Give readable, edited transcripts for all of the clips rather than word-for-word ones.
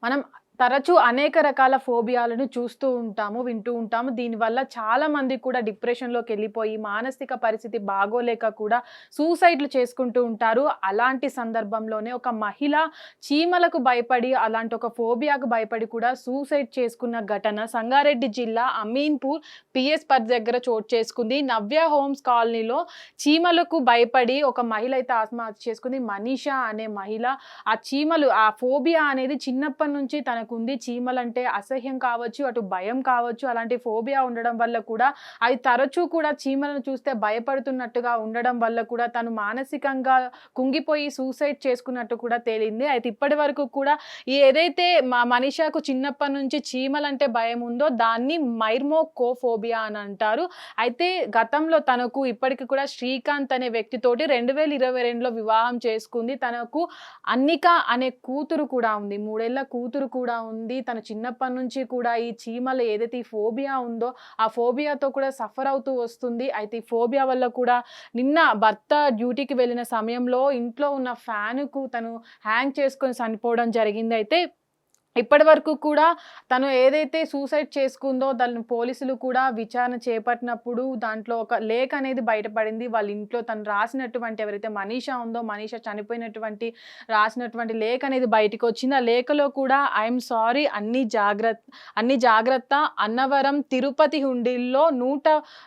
మనం తరచూ అనేక రకాల ఫోబియాలను చూస్తూ ఉంటాము, వింటూ ఉంటాము. దీనివల్ల చాలా మంది కూడా డిప్రెషన్‌లోకెళ్ళిపోయి, మానసిక పరిస్థితి బాగోలేక కూడా సూసైడ్‌లు చేసుకుంటూ ఉంటారు. అలాంటి సందర్భంలోనే ఒక మహిళ చీమలకు భయపడి, అలాంటి ఒక ఫోబియాకు భయపడి కూడా సూసైడ్ చేసుకున్న ఘటన సంగారెడ్డి జిల్లా అమీన్‌పూర్ పీఎస్ పరిధి దగ్గర చోటు చేసుకుంది. నవ్య హోమ్స్ కాలనీలో చీమలకు భయపడి ఒక మహిళ అయితే ఆత్మహత్య చేసుకుంది. మనీషా అనే మహిళ ఆ చీమలు ఆ ఫోబియా అనేది చిన్నప్పటి నుంచి తనకుంది. చీమలంటే అసహ్యం కావచ్చు, అటు భయం కావచ్చు. అలాంటి ఫోబియా ఉండడం వల్ల కూడా అది తరచూ కూడా చీమలను చూస్తే భయపడుతున్నట్టుగా ఉండడం వల్ల కూడా తను మానసికంగా కుంగిపోయి సూసైడ్ చేసుకున్నట్టు కూడా తేలింది. అయితే ఇప్పటి వరకు కూడా ఏదైతే మనీషాకు చిన్నప్పటి నుంచి చీమలంటే భయం ఉందో దాన్ని మైర్మోకోఫోబియా అని అంటారు. అయితే గతంలో తనకు ఇప్పటికి కూడా శ్రీకాంత్ అనే వ్యక్తితోటి 2022లో వివాహం చేసుకుంది. తనకు అన్నిక అనే కూతురు కూడా ఉంది. 3 ఏళ్ల కూతురు కూడా ఉంది. తను చిన్నప్పటి నుంచి కూడా ఈ చీమలు ఏదైతే ఈ ఫోబియా ఉందో, ఆ ఫోబియాతో కూడా సఫర్ అవుతూ వస్తుంది. అయితే ఈ ఫోబియా వల్ల కూడా నిన్న భర్త డ్యూటీకి వెళ్ళిన సమయంలో ఇంట్లో ఉన్న ఫ్యానుకు తను హ్యాంగ్ చేసుకొని చనిపోవడం జరిగింది. అయితే ఇప్పటి వరకు కూడా తను ఏదైతే సూసైడ్ చేసుకుందో దాన్ని పోలీసులు కూడా విచారణ చేపట్టినప్పుడు దాంట్లో ఒక లేఖ అనేది బయటపడింది. వాళ్ళ ఇంట్లో తను రాసినటువంటి ఎవరైతే మనీషా ఉందో, మనీషా చనిపోయినటువంటి రాసినటువంటి లేఖ అనేది బయటికొచ్చింది. ఆ లేఖలో కూడా ఐయామ్ సారీ అన్ని జాగ్రత్త అన్నవరం తిరుపతి హుండీల్లో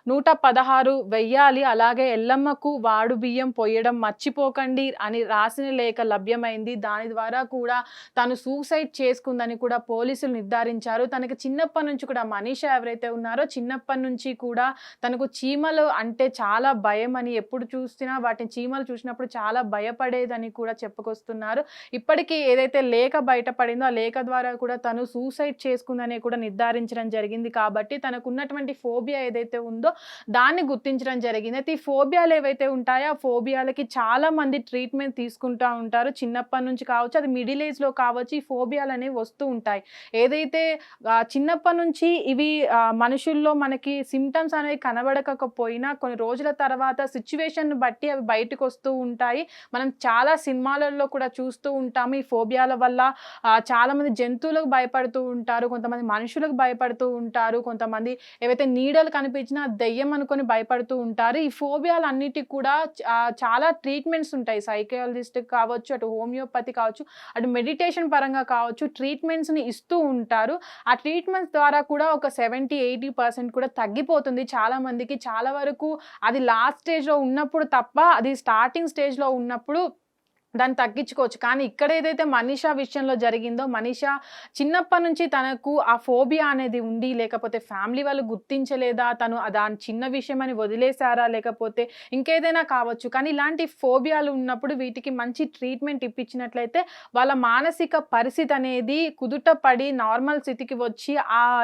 116 వెయ్యాలి. అలాగే ఎల్లమ్మకు వాడు బియ్యం పొయ్యడం మర్చిపోకండి అని రాసిన లేఖ లభ్యమైంది. దాని ద్వారా కూడా తను సూసైడ్ చేసుకుందని కూడా పోలీసులు నిర్ధారించారు. తనకి చిన్నప్పటి నుంచి కూడా మనీషా ఎవరైతే ఉన్నారో చిన్నప్పటి నుంచి కూడా తనకు చీమలు అంటే చాలా భయమని ఎప్పుడు చూసినా వాటిని చీమలు చూసినప్పుడు చాలా భయపడేదని కూడా చెప్పుకొస్తున్నారు. ఇప్పటికి ఏదైతే లేఖ బయటపడిందో ఆ లేఖ ద్వారా కూడా తను సూసైడ్ చేసుకుందని కూడా నిర్ధారించడం జరిగింది. కాబట్టి తనకున్నటువంటి ఫోబియా ఏదైతే ఉందో దాన్ని గుర్తించడం జరిగింది. అయితే ఈ ఫోబియాలు ఏవైతే ఉంటాయో ఆ ఫోబియాలకి చాలా మంది ట్రీట్మెంట్ తీసుకుంటా ఉంటారు. చిన్నప్పటి నుంచి కావచ్చు, అది మిడిల్ ఏజ్‌లో కావచ్చు, ఈ ఫోబియాలనేవి వస్తూ ఉంటాయి. ఏదైతే చిన్నప్పటి నుంచి ఇవి మనుషుల్లో మనకి సింప్టమ్స్ అనేవి కనబడకపోయినా కొన్ని రోజుల తర్వాత సిట్యుయేషన్‌ని బట్టి అవి బయటకొస్తూ ఉంటాయి. మనం చాలా సినిమాలలో కూడా చూస్తూ ఉంటాము. ఈ ఫోబియాల వల్ల చాలామంది జంతువులకు భయపడుతూ ఉంటారు. కొంతమంది మనుషులకు భయపడుతూ ఉంటారు. కొంతమంది ఏవైతే నీడలు కనిపించినా దెయ్యం అనుకోని భయపడుతూ ఉంటారు. ఈ ఫోబియాలన్నిటికి కూడా చాలా ట్రీట్మెంట్స్ ఉంటాయి. సైకియాలజిస్ట్ కావచ్చు, అటు హోమియోపతి కావచ్చు, అటు మెడిటేషన్ పరంగా కావచ్చు ట్రీట్మెంట్స్‌ని ఇస్తూ ఉంటారు. ఆ ట్రీట్మెంట్స్ ద్వారా కూడా ఒక 70, 80% కూడా తగ్గిపోతుంది చాలా మందికి. చాలా వరకు అది లాస్ట్ స్టేజ్‌లో ఉన్నప్పుడు తప్ప అది స్టార్టింగ్ స్టేజ్‌లో ఉన్నప్పుడు దాన్ని తగ్గించుకోవచ్చు. కానీ ఇక్కడ ఏదైతే మనీషా విషయంలో జరిగిందో, మనీషా చిన్నప్పటి నుంచి తనకు ఆ ఫోబియా అనేది ఉండి, లేకపోతే ఫ్యామిలీ వాళ్ళు గుర్తించలేదా, తను దాని చిన్న విషయమని వదిలేసారా, లేకపోతే ఇంకేదైనా కావచ్చు. కానీ ఇలాంటి ఫోబియాలు ఉన్నప్పుడు వీటికి మంచి ట్రీట్మెంట్ ఇప్పించినట్లయితే వాళ్ళ మానసిక పరిస్థితి అనేది కుదుట పడి నార్మల్ స్థితికి వచ్చి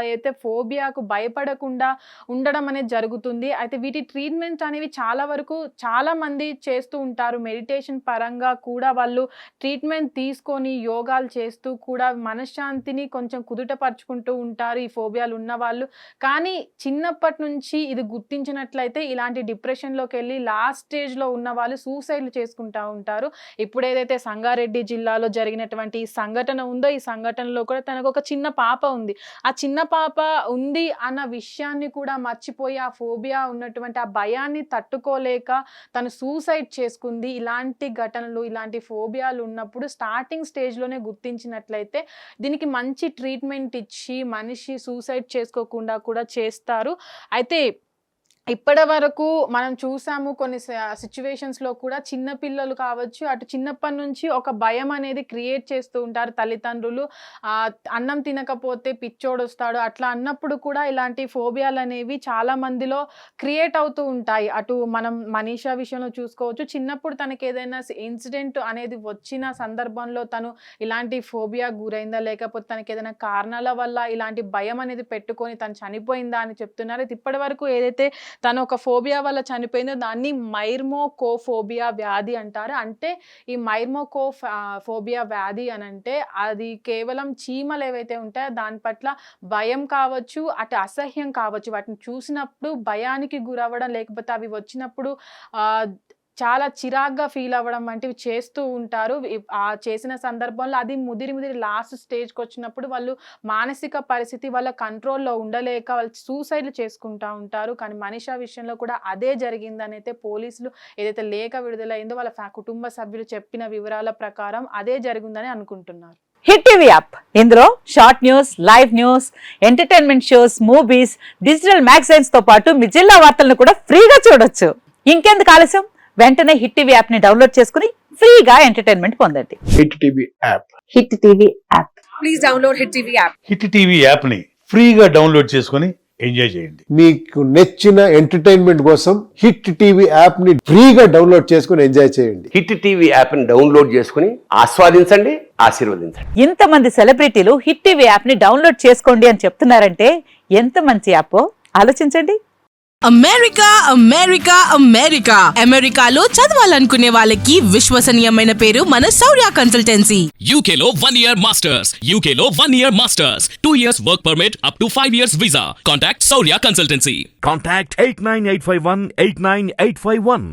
అయితే ఫోబియాకు భయపడకుండా ఉండడం అనేది జరుగుతుంది. అయితే వీటి ట్రీట్మెంట్ అనేవి చాలా వరకు చాలా మంది చేస్తూ ఉంటారు. మెడిటేషన్ పరంగా కూడా వాళ్ళు ట్రీట్మెంట్ తీసుకొని యోగాలు చేస్తూ కూడా మనశ్శాంతిని కొంచెం కుదుటపరుచుకుంటూ ఉంటారు ఈ ఫోబియాలు ఉన్నవాళ్ళు. కానీ చిన్నప్పటి నుంచి ఇది గుర్తించినట్లయితే ఇలాంటి డిప్రెషన్‌లోకెళ్ళి లాస్ట్ స్టేజ్‌లో ఉన్నవాళ్ళు సూసైడ్‌లు చేసుకుంటా ఉంటారు. ఇప్పుడేదైతే సంగారెడ్డి జిల్లాలో జరిగినటువంటి ఈ సంఘటన ఉందో, ఈ సంఘటనలో కూడా తనకొక చిన్న పాప ఉంది. ఆ చిన్న పాప ఉంది అన్న విషయాన్ని కూడా మర్చిపోయి ఆ ఫోబియా ఉన్నటువంటి ఆ భయాన్ని తట్టుకోలేక తను సూసైడ్ చేసుకుంది. ఇలాంటి ఘటనలు, ఇలాంటి ఫోబియాలు ఉన్నప్పుడు స్టార్టింగ్ స్టేజ్‌లోనే గుర్తించినట్లయితే దీనికి మంచి ట్రీట్మెంట్ ఇచ్చి మనిషి సూసైడ్ చేసుకోకుండా కూడా చేస్తారు. అయితే ఇప్పటి వరకు మనం చూసాము కొన్ని సిట్యుయేషన్స్‌లో కూడా చిన్న పిల్లలు కావచ్చు, అటు చిన్నప్పటి నుంచి ఒక భయం అనేది క్రియేట్ చేస్తూ ఉంటారు తల్లిదండ్రులు. అన్నం తినకపోతే పిచ్చోడొస్తాడు అట్లా అన్నప్పుడు కూడా ఇలాంటి ఫోబియాలనేవి చాలా మందిలో క్రియేట్ అవుతూ ఉంటాయి. అటు మనం మనీషా విషయంలో చూసుకోవచ్చు. చిన్నప్పుడు తనకేదైనా ఇన్సిడెంట్ అనేది వచ్చిన సందర్భంలో తను ఇలాంటి ఫోబియాకు గురైందా, లేకపోతే తనకేదైనా కారణాల వల్ల ఇలాంటి భయం అనేది పెట్టుకొని తను చనిపోయిందా అని చెప్తున్నారు. ఇప్పటివరకు ఏదైతే తను ఒక ఫోబియా వల్ల చనిపోయిందో దాన్ని మైర్మోకోఫోబియా వ్యాధి అంటారు. అంటే ఈ ఫోబియా వ్యాధి అనంటే అది కేవలం చీమలు ఏవైతే ఉంటాయో దాని పట్ల భయం కావచ్చు, అటు అసహ్యం కావచ్చు. వాటిని చూసినప్పుడు భయానికి గురవ్వడం, లేకపోతే అవి వచ్చినప్పుడు ఆహ్, చాలా చిరాగ్గా ఫీల్ అవ్వడం వంటివి చేస్తూ ఉంటారు. ఆ చేసిన సందర్భంలో అది ముదిరి లాస్ట్ స్టేజ్‌కి వచ్చినప్పుడు వాళ్ళు మానసిక పరిస్థితి వాళ్ళ కంట్రోల్‌లో ఉండలేక వాళ్ళు సూసైడ్‌లు చేసుకుంటా ఉంటారు. కానీ మనీషా విషయంలో కూడా అదే జరిగిందనైతే పోలీసులు ఏదైతే లేఖ విడుదలైందో వాళ్ళ కుటుంబ సభ్యులు చెప్పిన వివరాల ప్రకారం అదే జరిగిందని అనుకుంటున్నారు. హిట్ టీవీ యాప్ ఇందులో short news, live news, entertainment shows, movies, digital magazines తో పాటు మీ జిల్లా వార్తలను కూడా ఫ్రీగా చూడొచ్చు. ఇంకెందుకు ఆలస్యం, వెంటనే హిట్ టీవీ యాప్ ని డౌన్లోడ్ చేసుకుని ఫ్రీగా ఎంటర్టైన్మెంట్ పొందండి. Hit TV app. Hit TV app. Please download hit TV app. Hit TV app ని ఫ్రీగా డౌన్లోడ్ చేసుకుని ఎంజాయ్ చేయండి. మీకు నచ్చిన ఎంటర్టైన్మెంట్ కోసం హిట్ టీవీ యాప్ ని ఫ్రీగా డౌన్లోడ్ చేసుకుని ఎంజాయ్ చేయండి. హిట్ టీవీ యాప్ ని డౌన్లోడ్ చేసుకుని ఆస్వాదించండి, ఆశీర్వదించండి. ఇంతమంది సెలబ్రిటీలు హిట్ టీవీ యాప్ ని డౌన్లోడ్ చేసుకోండి అని చెప్తున్నారంటే ఎంత మంచి యాప్ ఆలోచించండి. అమెరికా అమెరికా అమెరికా అమెరికాలో చదవాలనుకునే వాళ్ళకి విశ్వసనీయమైన పేరు మన శౌర్య కన్సల్టెన్సీ. UK లో 1 year masters, UK లో 1 year masters, 2 years work permit up to 5 years visa. Contact Saurya Consultancy. Contact 89851 89851.